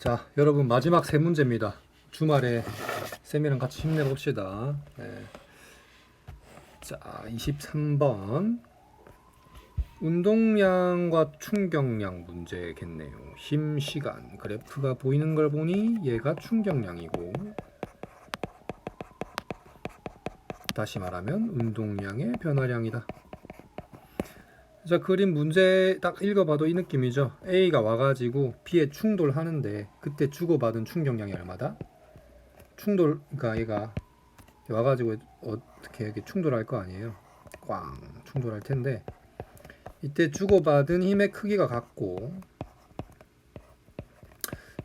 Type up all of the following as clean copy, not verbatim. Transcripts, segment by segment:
자, 여러분 마지막 세 문제입니다. 주말에 쌤이랑 같이 힘내봅시다. 네. 자, 23번. 운동량과 충격량 문제겠네요. 힘, 시간. 그래프가 보이는 걸 보니 얘가 충격량이고, 다시 말하면 운동량의 변화량이다. 자, 그림 문제 딱 읽어봐도 이 느낌이죠. A가 와가지고 B에 충돌하는데 그때 주고받은 충격량이 얼마다? 그러니까 얘가 와가지고 어떻게 이렇게 충돌할 거 아니에요. 꽝 충돌할 텐데 이때 주고받은 힘의 크기가 같고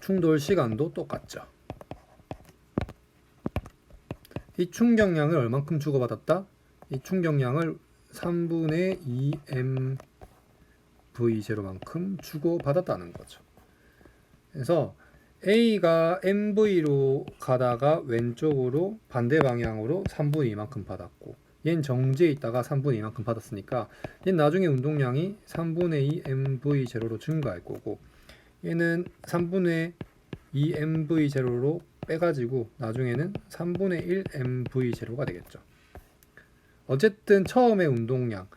충돌 시간도 똑같죠. 이 충격량을 얼만큼 주고받았다? 이 충격량을 3분의 2mv0만큼 주고받았다는 거죠. 그래서 A가 mv로 가다가 왼쪽으로 반대 방향으로 3분의 2만큼 받았고 얘는 정지해 있다가 3분의 2만큼 받았으니까 얘는 나중에 운동량이 3분의 2 mv0로 증가할 거고 얘는 3분의 2 mv0로 빼가지고 나중에는 3분의 1 mv0가 되겠죠. 어쨌든 처음에 운동량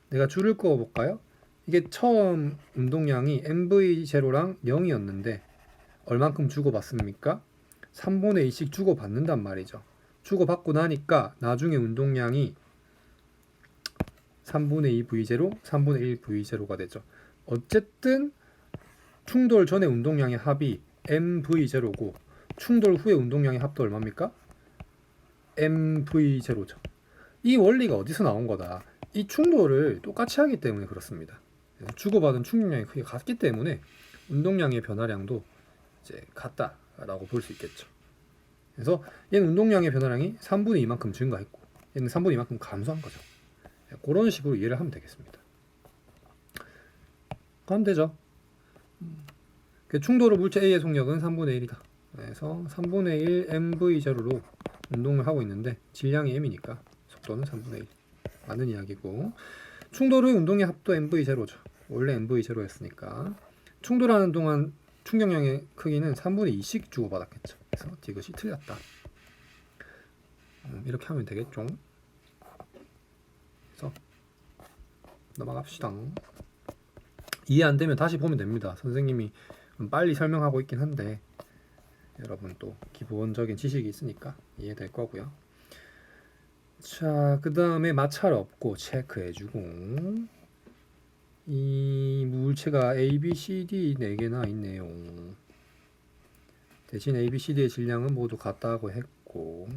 내가 줄을 그어 볼까요? 이게 처음 운동량이 mv0랑 0이었는데 얼만큼 주고받습니까? 3분의 2씩 주고받는단 말이죠. 주고받고 나니까 나중에 운동량이 3분의 2v0, 3분의 1v0가 되죠. 어쨌든 충돌 전에 운동량의 합이 mv0고 충돌 후에 운동량의 합도 얼마입니까? mv0죠. 이 원리가 어디서 나온 거다? 이 충돌을 똑같이 하기 때문에 그렇습니다. 주고받은 충격량이 크게 같기 때문에 운동량의 변화량도 이제 같다라고 볼 수 있겠죠. 그래서 얘는 운동량의 변화량이 3분의 2만큼 증가했고 얘는 3분의 2만큼 감소한 거죠. 그런 식으로 이해를 하면 되겠습니다. 그럼 되죠. 충돌 후 물체 A의 속력은 3분의 1이다. 그래서 3분의 1 mv0로 운동을 하고 있는데 질량이 m이니까 속도는 3분의 1. 맞는 이야기고 충돌 후 운동의 합도 mv0죠. 원래 mv0였으니까 충돌하는 동안 충격량의 크기는 3분의 2씩 주고받았겠죠. 그래서 이것이 틀렸다. 이렇게 하면 되겠죠. 그래서 넘어갑시다. 이해 안 되면 다시 보면 됩니다. 선생님이 빨리 설명하고 있긴 한데 여러분 또 기본적인 지식이 있으니까 이해될 거고요. 자, 그 다음에 마찰 없고 체크해주고 이 물체가 A, B, C, D 4개나 있네요. 대신 A, B, C, D의 질량은 모두 같다고 했고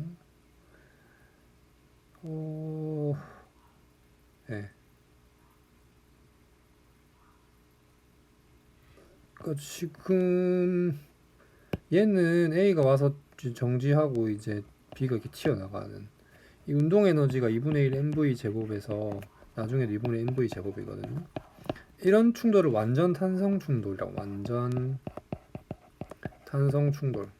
네. 그러니까 지금 얘는 A가 와서 정지하고 이제 B가 이렇게 튀어나가는 이 운동 에너지가 2분의 1 mv 제곱에서 나중에도 2분의 mv 제곱이거든요. 이런 충돌을 완전 탄성 충돌이라고. 완전 탄성 충돌.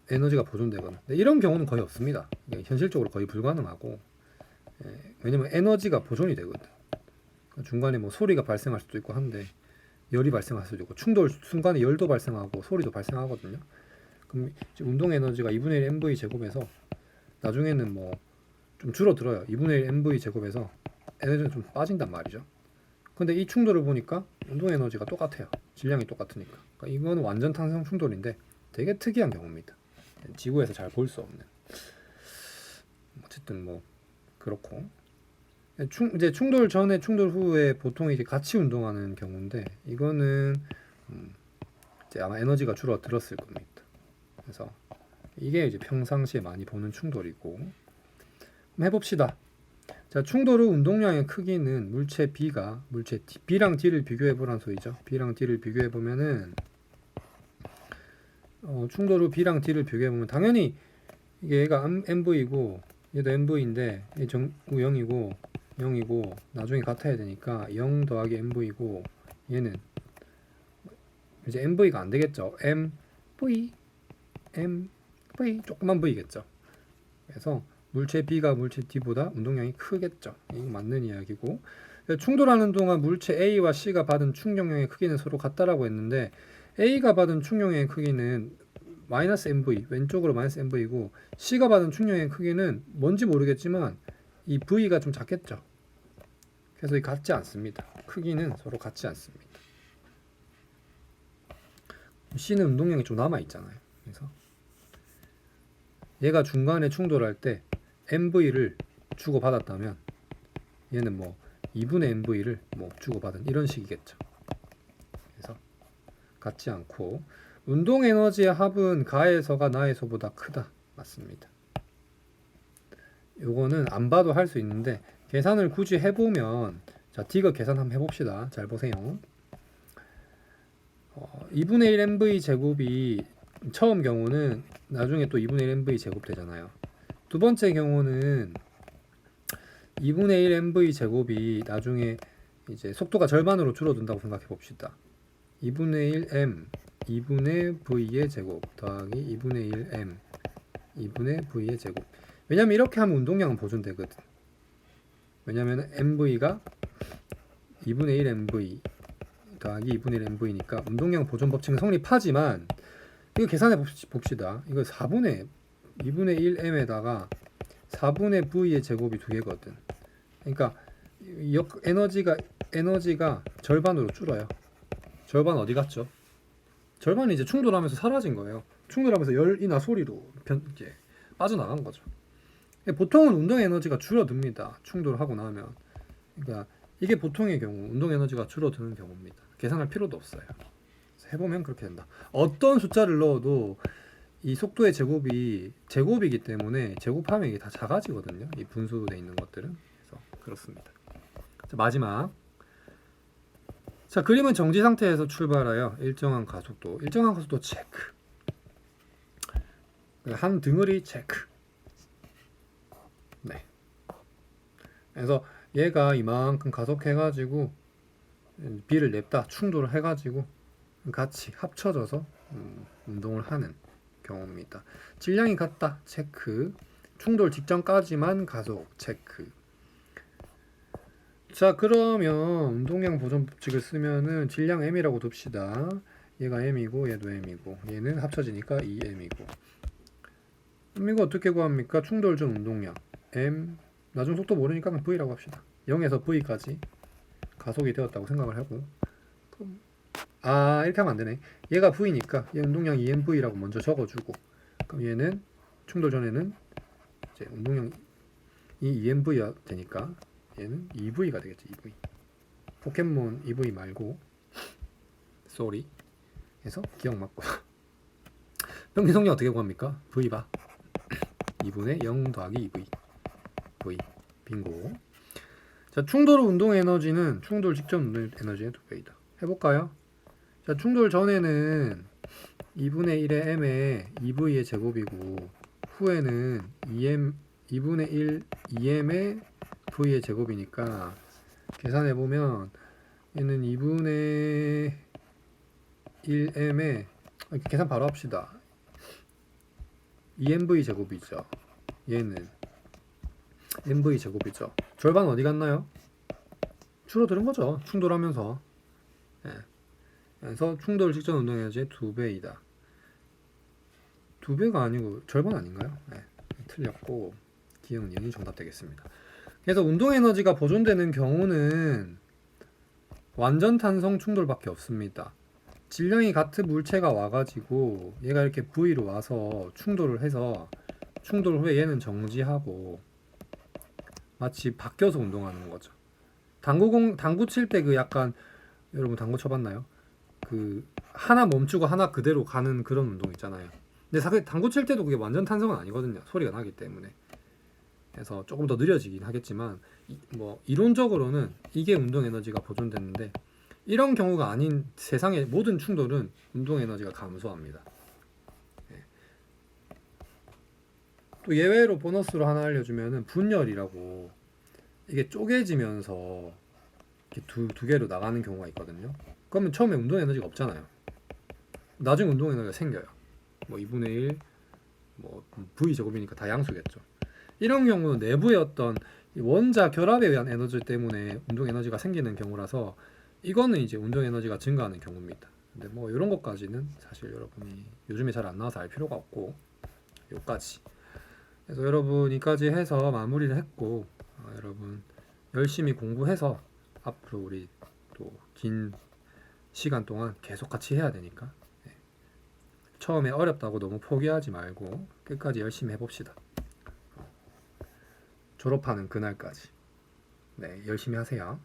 에너지가 보존되거나. 이런 경우는 거의 없습니다. 현실적으로 거의 불가능하고. 왜냐면 에너지가 보존이 되거든. 중간에 뭐 소리가 발생할 수도 있고 한데 열이 발생할 수도 있고 충돌 순간에 열도 발생하고 소리도 발생하거든요. 그럼 운동 에너지가 2분의 1 mv 제곱에서 나중에는 뭐 좀 줄어들어요. 2분의 1 mv 제곱에서 에너지가 좀 빠진단 말이죠. 근데 이 충돌을 보니까 운동 에너지가 똑같아요. 질량이 똑같으니까. 그러니까 이거는 완전 탄성 충돌인데 되게 특이한 경우입니다. 지구에서 잘 볼 수 없는. 어쨌든 뭐 그렇고. 이제 충돌 전에 충돌 후에 보통 이제 같이 운동하는 경우인데 이거는 이제 아마 에너지가 줄어들었을 겁니다. 그래서 이게 이제 평상시에 많이 보는 충돌이고. 한번 해봅시다. 자, 충돌 후 운동량의 크기는 물체 B가 물체 B랑 D를 비교해보란 소리죠. B랑 D를 비교해보면은 충돌 후 B랑 D를 비교해보면 당연히 이게 얘가 MV이고 얘도 MV인데 얘 0이고 0이고 나중에 같아야 되니까 0 더하기 MV고 얘는 이제 MV가 안 되겠죠. MV 조그만 V겠죠. 그래서 물체 B가 물체 D보다 운동량이 크겠죠. 이거 맞는 이야기고 충돌하는 동안 물체 A와 C가 받은 충격량의 크기는 서로 같다라고 했는데 A가 받은 충격량의 크기는 마이너스 mv, 왼쪽으로 마이너스 mv고 C가 받은 충격량의 크기는 뭔지 모르겠지만 이 V가 좀 작겠죠. 그래서 이 같지 않습니다. 크기는 서로 같지 않습니다. C는 운동량이 좀 남아 있잖아요. 그래서 얘가 중간에 충돌할 때 mv를 주고 받았다면 얘는 뭐 2분의 mv를 뭐 주고 받은 이런 식이겠죠. 그래서 같지 않고 운동 에너지의 합은 가에서가 나에서보다 크다. 맞습니다. 요거는 안 봐도 할 수 있는데 계산을 굳이 해보면 자 디귿 계산 한번 해봅시다. 잘 보세요. 2분의 1 mv 제곱이 처음 경우는 나중에 또 2분의 1 mv 제곱 되잖아요. 두 번째 경우는 2분의 1 mv 제곱이 나중에 이제 속도가 절반으로 줄어든다고 생각해 봅시다. 2분의 1 m 2분의 v의 제곱 더하기 2분의 1 m 2분의 v의 제곱. 왜냐면 이렇게 하면 운동량은 보존되거든. 왜냐면 mv가 2분의 1 mv 더하기 2분의 1 mv니까 운동량 보존 법칙은 성립하지만 이거 계산해 봅시다. 이거 2분의 1 m에다가 4분의 v의 제곱이 2개거든. 그러니까 에너지가 절반으로 줄어요. 절반 어디 갔죠? 절반이 이제 충돌하면서 사라진 거예요. 충돌하면서 열이나 소리로 이제 빠져나간 거죠. 보통은 운동 에너지가 줄어듭니다. 충돌하고 나면. 그러니까 이게 보통의 경우 운동 에너지가 줄어드는 경우입니다. 계산할 필요도 없어요. 해보면 그렇게 된다. 어떤 숫자를 넣어도 이 속도의 제곱이기 때문에 제곱하면 이게 다 작아지거든요. 이 분수되어 있는 것들은. 그래서 그렇습니다. 자, 마지막. 자, 그림은 정지 상태에서 출발하여 일정한 가속도 체크. 한 덩어리 체크. 네. 그래서 얘가 이만큼 가속해가지고 B를 냅다 충돌을 해가지고 같이 합쳐져서 운동을 하는 경우입니다. 질량이 같다 체크. 충돌 직전까지만 가속 체크. 자, 그러면 운동량 보존 법칙을 쓰면은 질량 m이라고 둡시다. 얘가 m이고 얘도 m이고 얘는 합쳐지니까 2m이고. 그럼 이거 어떻게 구합니까? 충돌 전 운동량 m 나중 속도 모르니까 그냥 v라고 합시다. 0에서 v까지 가속이 되었다고 생각을 하고. 이렇게 하면 안 되네. 얘가 v니까 얘 운동량 2mv라고 먼저 적어주고, 그럼 얘는 충돌 전에는 이제 운동량이 2mv가 되니까 얘는 2v가 되겠죠. 2v. 포켓몬 2v 말고 쏘리 해서 기억 맞고. 평균 속력 어떻게 구합니까? v바 2분의 0 더하기 2v. v 빙고. 자, 충돌 운동 에너지는 충돌 직전 운동 에너지의 2배이다. 해볼까요? 자, 충돌 전에는 2분의 1의 m에 2v의 제곱이고 후에는 2분의 1 2m의 v의 제곱이니까 계산해보면 얘는 2분의 1m에 계산 바로 합시다. 2mv 제곱이죠. 얘는 mv 제곱이죠. 절반 어디 갔나요? 줄어드는 거죠. 충돌하면서. 예. 그래서 충돌 직전 운동 에너지의 2배이다. 2배가 아니고 절반 아닌가요? 예. 틀렸고 기억은 0이 정답 되겠습니다. 그래서 운동 에너지가 보존되는 경우는 완전 탄성 충돌밖에 없습니다. 질량이 같은 물체가 와가지고 얘가 이렇게 V로 와서 충돌을 해서 충돌 후에 얘는 정지하고 마치 바뀌어서 운동하는 거죠. 당구 칠 때 그 약간, 여러분 당구 쳐봤나요? 그 하나 멈추고 하나 그대로 가는 그런 운동 있잖아요. 근데 사실 당구 칠 때도 그게 완전 탄성은 아니거든요. 소리가 나기 때문에. 그래서 조금 더 느려지긴 하겠지만 뭐 이론적으로는 이게 운동 에너지가 보존되는데, 이런 경우가 아닌 세상의 모든 충돌은 운동 에너지가 감소합니다. 네. 또 예외로 보너스로 하나 알려주면은 분열이라고, 이게 쪼개지면서 이렇게 두 개로 나가는 경우가 있거든요. 그러면 처음에 운동 에너지가 없잖아요. 나중에 운동 에너지가 생겨요. 뭐 2분의 1 뭐 V 제곱이니까 다 양수겠죠. 이런 경우는 내부의 어떤 이 원자 결합에 의한 에너지 때문에 운동 에너지가 생기는 경우라서 이거는 이제 운동 에너지가 증가하는 경우입니다. 근데 뭐 이런 것까지는 사실 여러분이 요즘에 잘 안 나와서 알 필요가 없고 요까지. 그래서 여러분이까지 해서 마무리를 했고 여러분 열심히 공부해서 앞으로 우리 또 긴 시간 동안 계속 같이 해야 되니까 처음에 어렵다고 너무 포기하지 말고 끝까지 열심히 해봅시다. 졸업하는 그날까지. 네, 열심히 하세요.